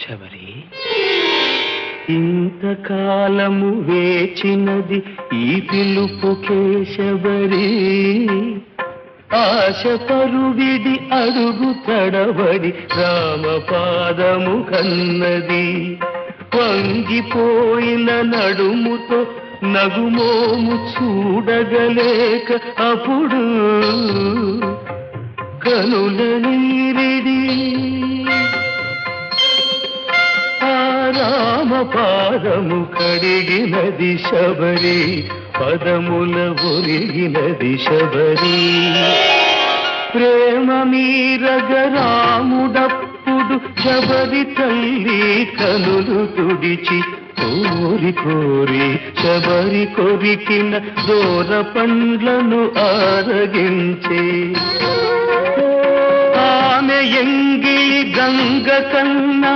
శబరి, ఇంతకాలము వేచినది ఈ పిలుపుకే శబరి. ఆశ పరువిడి అడుగు తడబడి రామపాదము కన్నది. వంగిపోయిన నడుముతో నగుమోము చూడగలేక అప్పుడు కనుల నీరిడి ఆ రామపాదము కడిగినది శబరి. పదముల ఒరిగినది శబరి. ప్రేమ మీరగ రాముడప్పుడు శబరి తల్లి కనులు తుడిచి కోరి కోరి శబరి కొరికిన దూర పండ్లను ఆరగించే. ఆమె ఎంగిలి గంగ కన్నా